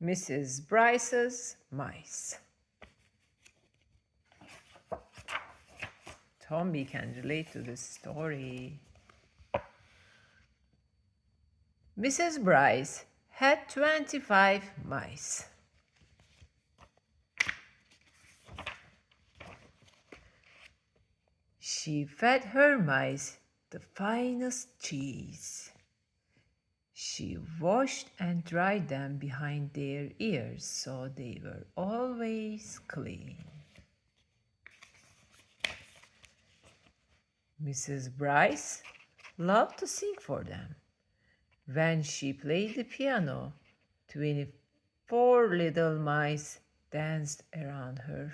Mrs. Brice's mice. Tommy can relate to this story. Mrs. Brice had 25 mice. She fed her mice the finest cheese. She washed and dried them behind their ears so they were always clean. Mrs. Brice loved to sing for them. When she played the piano, 24 little mice danced around her.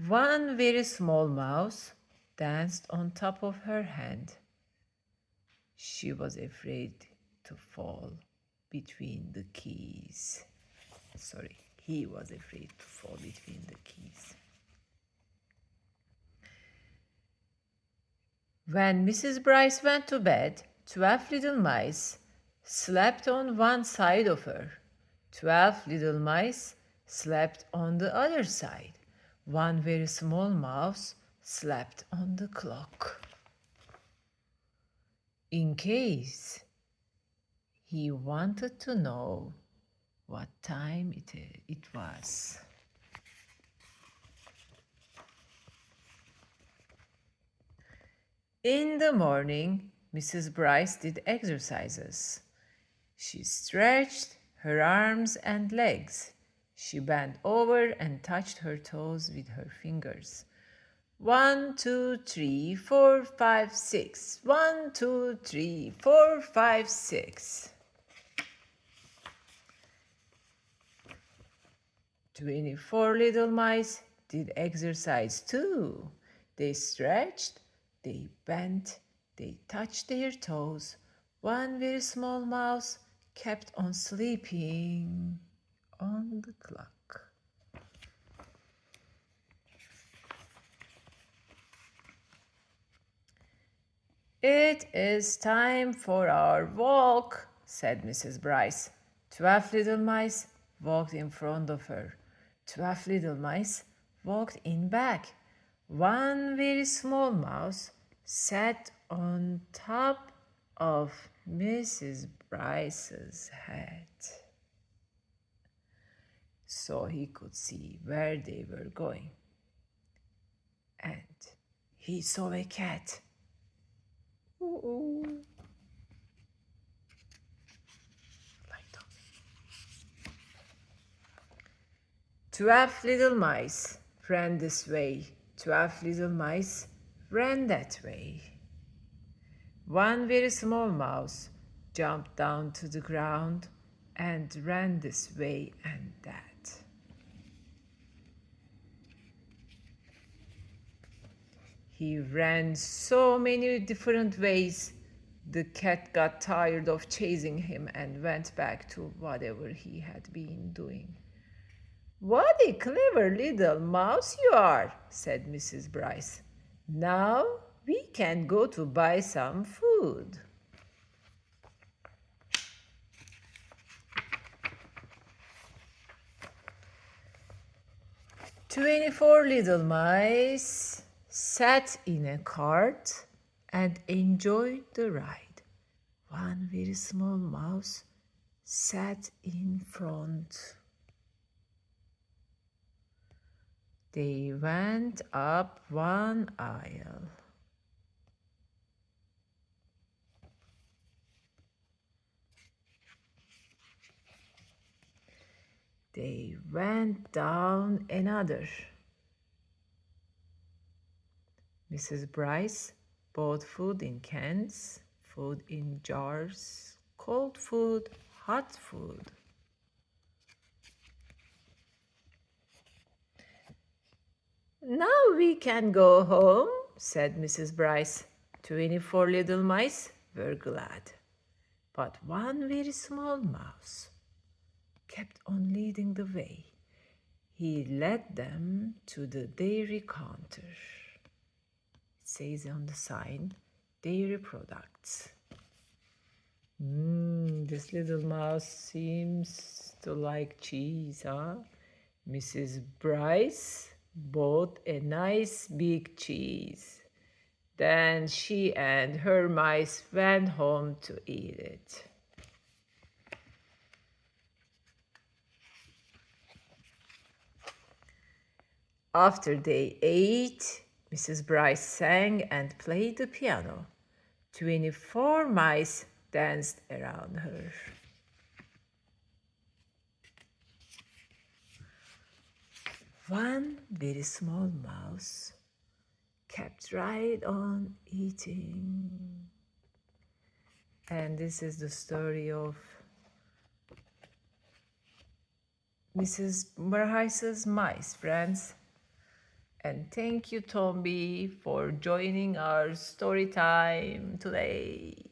One very small mouse danced on top of her hand. She was afraid to fall between the keys. He was afraid to fall between the keys. When Mrs. Brice went to bed, 12 little mice slept on one side of her. 12 little mice slept on the other side. One very small mouse slept on the clock. In case he wanted to know what time it was. In the morning, Mrs. Brice did exercises. She stretched her arms and legs. She bent over and touched her toes with her fingers. 1, 2, 3, 4, 5, 6. 1, 2, 3, 4, 5, 6. 24 little mice did exercise too. They stretched, they bent, they touched their toes. One very small mouse kept on sleeping on the clock. It is time for our walk, said Mrs. Brice. 12 little mice walked in front of her. 12 little mice walked in back. One very small mouse sat on top of Mrs. Brice's head, so he could see where they were going. And he saw a cat. Ooh. Like that. 12 little mice ran this way. 12 little mice ran that way. One very small mouse jumped down to the ground and ran this way and that. He ran so many different ways, the cat got tired of chasing him and went back to whatever he had been doing. What a clever little mouse you are, said Mrs. Brice. Now we can go to buy some food. "24 little mice sat in a cart and enjoyed the ride. One very small mouse sat in front. They went up one aisle. They went down another. Mrs. Brice bought food in cans, food in jars, cold food, hot food. Now we can go home, said Mrs. Brice. 24 little mice were glad. But one very small mouse kept on leading the way. He led them to the dairy counter. It says on the sign, dairy products. This little mouse seems to like cheese, huh? Mrs. Bryce bought a nice big cheese. Then she and her mice went home to eat it. After they ate, Mrs. Bryce sang and played the piano. 24 mice danced around her. One very small mouse kept right on eating. And this is the story of Mrs. Brice's mice, friends. And thank you, Tomby, for joining our story time today.